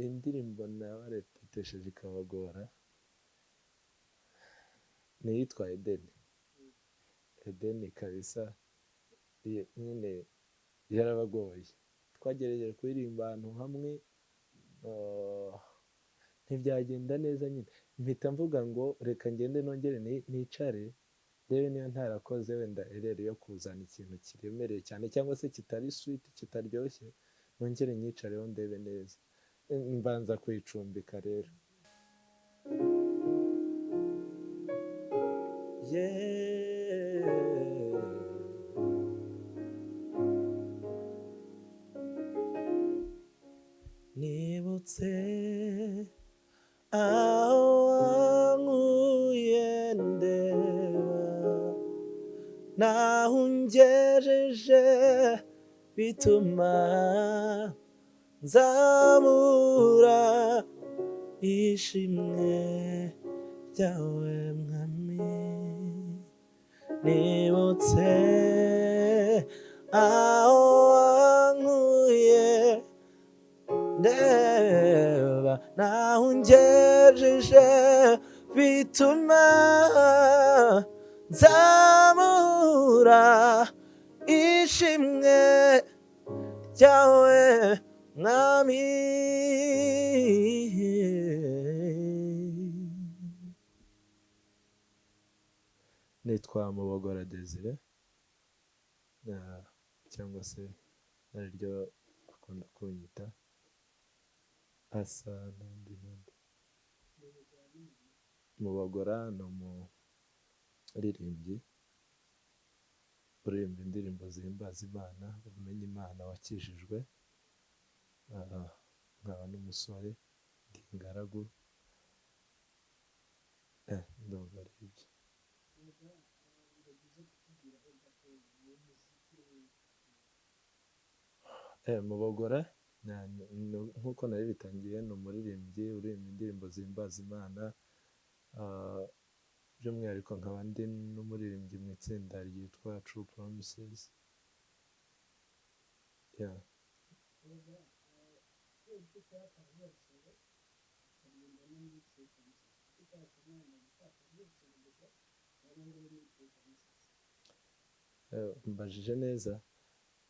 indirimbo nabarepetesheje ikabagora ni iyitwa Edeni kabisa, nyine yarabagoye, twagerageje kuririmba ahantu hamwe ntibyagenda neza, nyine mpita mvuga ngo reka ngende nongere nicare ndebe niyo ntarakoze wenda ereri yo kuzana ikintu kiremereye cyane cyangwa se kitari sweet kitaryoshye, nongere nyicareho ndebe neza, mbanza kuyicumbika rero. Nibutse aho wankuye ndeba naho ungejeje, bituma nzamura ishimwe ryawe mwami. Nibutse aho wankuye ndeba naho ungejeje, bituma nzamura ishimwe ryawe mwami. Nitwa Mubogora Desire, cyangwa se ariryo akunda kunyita asa n'undi. Mubogora ni umuririmbyi uririmba indirimbo zihimbaza Imana, umenya Imana, wakijijwe, nkaba n'umusore, ndi ingaragu, ndumva ari ibyo. Mubogora nk'uko nari bitangiye, ni umuririmbyi uririmba indirimbo zihimbaza Imana, by'umwihariko nkaba ndi n'umuririmbyi mu itsinda ryitwa True Promises. Mbajije neza,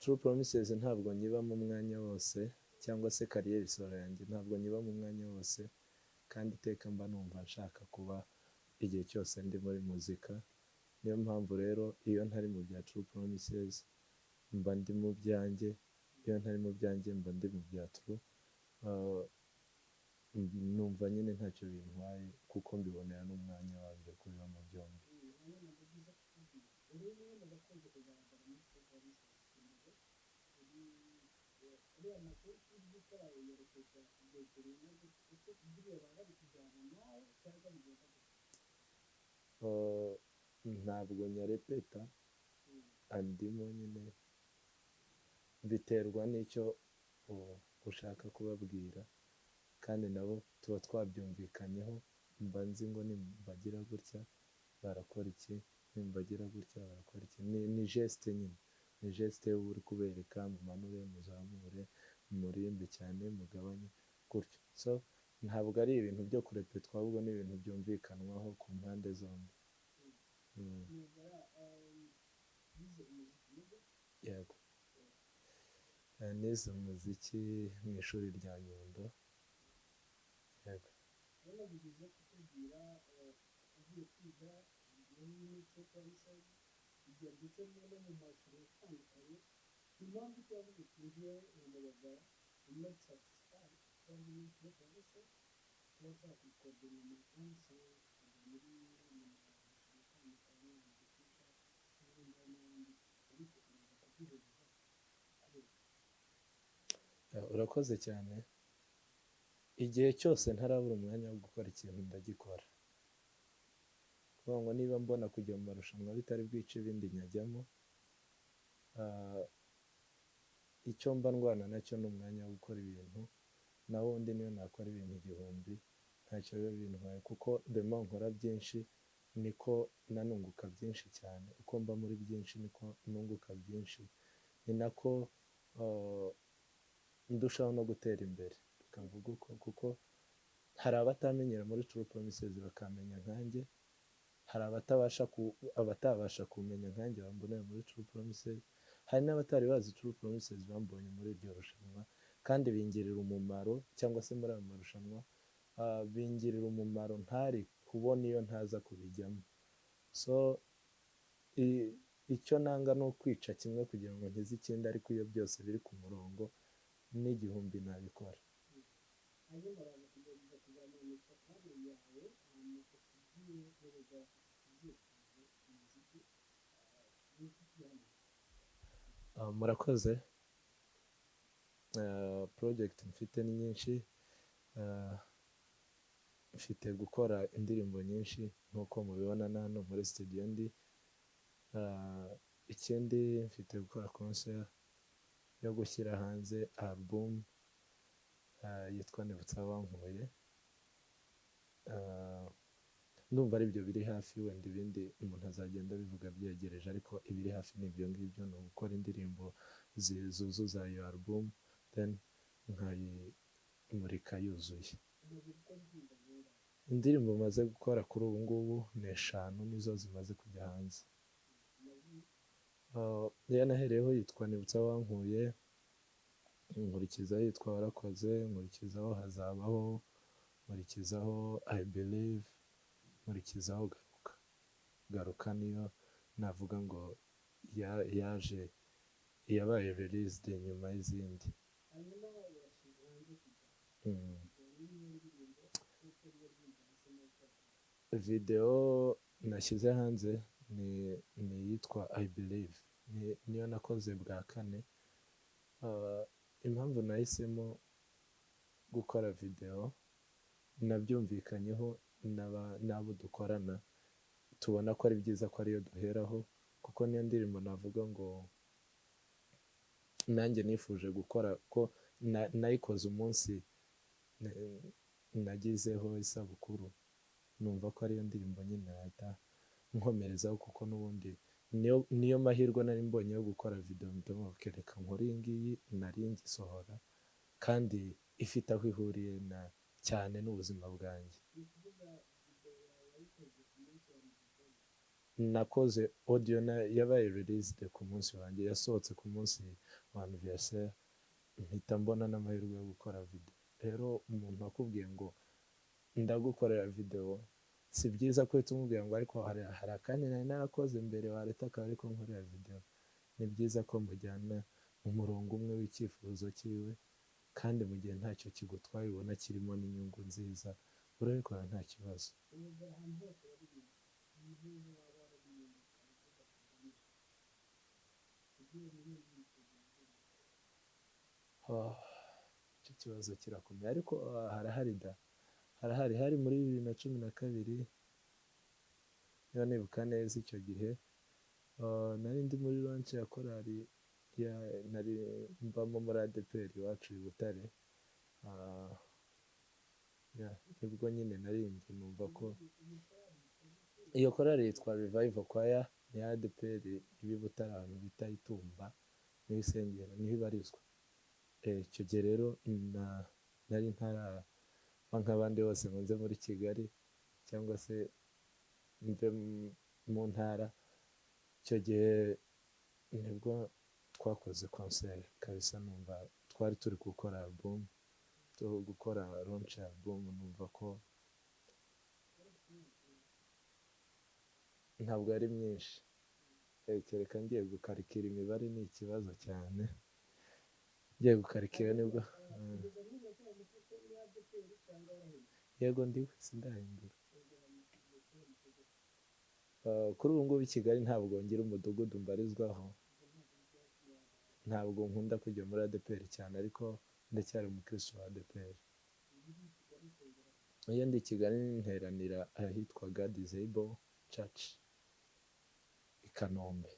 True Promises ntabwo nyibamo umwanya wose, cyangwa se kariyeri solo yanjye ntabwo nyibamo umwanya wose, kandi iteka mba numva nshaka kuba igihe cyose ndi muri muzika. Niyo mpamvu rero iyo ntari mu bya True Promises mba ndi mu byanjye, iyo ntari mu byanjye mba ndi mu bya True. Numva nyine ntacyo bintwaye kuko mbibonera n'umwanya wabyo kubiba mu byombi. Ntabwo nyarepeta, andimo nyine, biterwa n'icyo ushaka kubabwira, kandi nabo tuba twabyumvikanyeho, mba nzi ngo nimbagira gutya barakora iki, nimbagira gutya barakora iki. Ni geste nyine, ni geste uri kubereka, mumanure, muzamure, muririmbe cyane, mugabanye gutyo. So ntabwo ari ibintu byo kurepetwa, ahubwo ni ibintu byumvikanwaho ku mpande zombi. Yego, nize umuziki mu ishuri rya Nyundo. Yego. Urakoze cyane. Igihe cyose ntarabura umwanya wo gukora ikintu ndagikora, kuvuga ngo niba mbona kujya mu marushanwa bitari bwice ibindi nyajyamo, icyo mba ndwana nacyo ni umwanya wo gukora ibintu, naho undi niyo nakora ibintu 1000 ntacyo biba bintwaye, kuko ndema nkora byinshi niko nanunguka byinshi cyane, uko mba muri byinshi niko nunguka byinshi, ni nako ndushaho no gutera imbere. reka mvuge uko, kuko hari abatamenyera muri True Promises bakamenya nkanjye, hari abatabasha kumenya nkanjye bambonera muri True Promises, hari n'abatari bazi True Promises bambonye muri iryo rushanwa, kandi bingirira umumaro, cyangwa se muri ayo marushanwa bingirira umumaro ntari kubona iyo ntaza kubijyamo. So icyo nanga ni ukwica kimwe kugira ngo nkize ikindi, ariko iyo byose biri ku murongo n'igihumbi nabikora. Murakoze. Project mfite ni nyinshi, mfite gukora indirimbo nyinshi nk'uko mubibona hano muri studio ndi. Ikindi mfite gukora concert yo gushyira hanze album yitwa Nibutse Abankuye. Ndumva ari byo biri hafi, wenda ibindi umuntu azagenda bivuga byegereje, ariko ibiri hafi ni ibyo ngibyo, ni ugukora indirimbo zuzuza iyo album, then nkayimurika yuzuye. Indirimbo maze gukora kuri ubu ngubu ni 5 nizo zimaze kujya hanze. Iyo nahereyeho yitwa Nibutse Abankuye, nkurikizaho yitwa Warakoze, nkurikizaho Hazabaho, nkurikizaho I Believe, nkurikizaho Garuka niyo navuga ngo yabaye released nyuma y'izindi. Video nashyize hanze ni yitwa I Believe, niyo nakoze bwa 4. Impamvu nahisemo gukora video, nabyumvikanyeho n'abo dukorana, tubona ko ari byiza ko ariyo duheraho, kuko niyo ndirimbo navuga ngo nanjye nifuje gukora, ko nayikoze umunsi nagizeho isabukuru, numva ko ariyo ndirimbo nyine nahita nkomerezaho, kuko n'ubundi niyo mahirwe nari mbonye yo gukora video, reka nkore iyi ngiyi nari ngisohora, kandi ifite aho ihuriye cyane n'ubuzima bwanjye. Nakoze audio yabaye released ku munsi wanjye, yasohotse ku munsi wa anniversaire, mpita mbona n'amahirwe yo gukora video. Rero umuntu akubwiye ngo ndagukorera video, si byiza ko uhita umubwira ngo ariko hari akandi nari narakoze mbere wareta akaba ariko nkorera video. Ni byiza ko mujyana mu murongo umwe w'icyifuzo cyiwe, kandi mu gihe ntacyo kigutwaye ubona kirimo n'inyungu nziza, urabikora nta kibazo. Icyo kibazo kirakomeye, ariko hari muri 2012, niba nibuka neza. Icyo gihe nari ndi muri launch ya korali, nari mbamo muri ADPR iwacu i Butare. Nibwo nyine naririmbye, numva ko iyo korali yitwa Revival Choir, ni ADPR ibi Butare, ahantu bita Itumba, niho isengero, niho ibarizwa. Icyo gihe rero nari ntaraba nk'abandi bose ngo nze muri Kigali cyangwa se mve mu ntara. Icyo gihe nibwo twakoze concert kabisa, numva twari turi gukora album, gukora launch album, numva ko ntabwo ari myinshi, kereka ngiye gukarikira imibare ni ikibazo cyane, ngiye gukarikira nibwo. Yego ndiwe, sindahindura. Kuri ubu ngubu i Kigali ntabwo ngira umudugudu mbarizwaho, ntabwo nkunda kujya muri ADPR cyane, ariko ndacyari umukristo wa ADPR. Iyo ndi i Kigali nteranira ahitwa God is Able Church i Kanombe.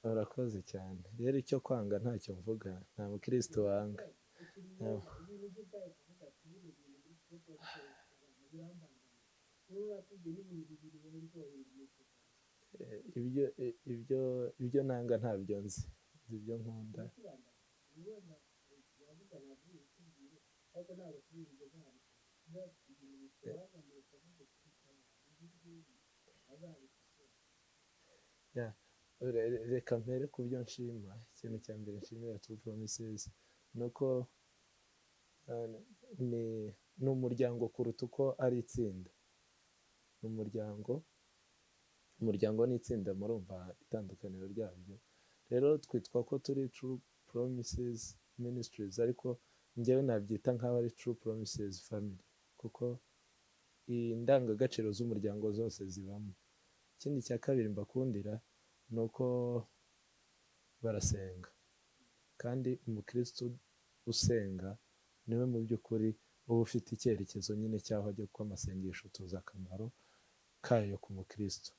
Urakoze cyane. Rero icyo kwanga ntacyo mvuga, nta mukristo wanga. ibyo nanga ntabyo nzi ibyo nkunda. Yeah. Reka mpere ku byo nshima. Ikintu cya mbere nshimira True Promises ni uko ni umuryango kuruta uko ari itsinda. Ni umuryango n'itsinda, murumva itandukaniro ryabyo. Rero twitwa ko turi True Promises Ministries, ariko njyewe nabyita nk'aho ari True Promises Family, kuko indangagaciro z'umuryango zose zibamo. Ikindi cya kabiri mbakundira ni uko barasenga, kandi umukristo usenga niwe mu by'ukuri uba ufite icyerekezo nyine cyaho ajya, kuko amasengesho tuzi akamaro kayo ku mukristo.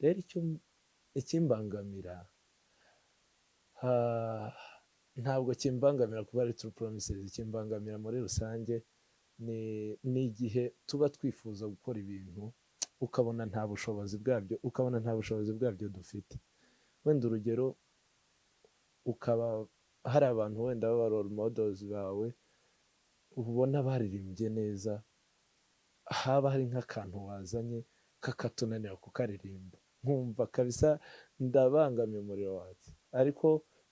Rero ikimbangamira ntabwo kimbangamira kuba ari True Promises. Ikimbangamira muri rusange ni igihe tuba twifuza gukora ibintu ukabona nta bushobozi bwabyo dufite. Wenda urugero, ukaba hari abantu wenda baba role models bawe ubona baririmbye neza, haba hari nk'akantu wazanye kakatunanira kukaririmba, nkumva kabisa ndabangamiye umuriro watse, ariko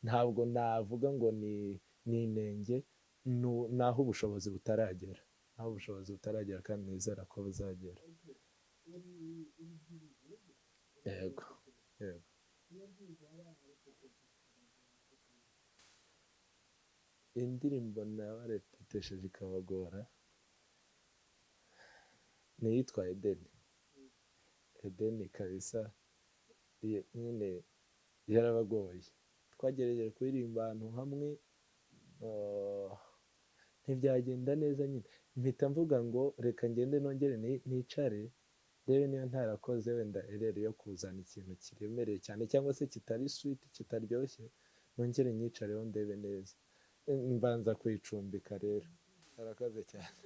ntabwo navuga ngo ni inenge, naho ubushobozi butaragera, kandi nizera ko buzagera. Yego. Indirimbo nabarepetesheje ikabagora ni iyitwa Edeni kabisa, nyine yarabagoye. Twagerageje kuririmba ahantu hamwe, ntibyagenda neza, nyine mpita mvuga ngo reka ngende nongere nicare rero niyo ntarakoze wenda erere yo kuzana ikintu kiremereye cyane cyangwa se kitari sweet, kitaryoshye, nongere nyicareho ndebe neza. Mbanza kuyicumbika rero. Arakaze cyane.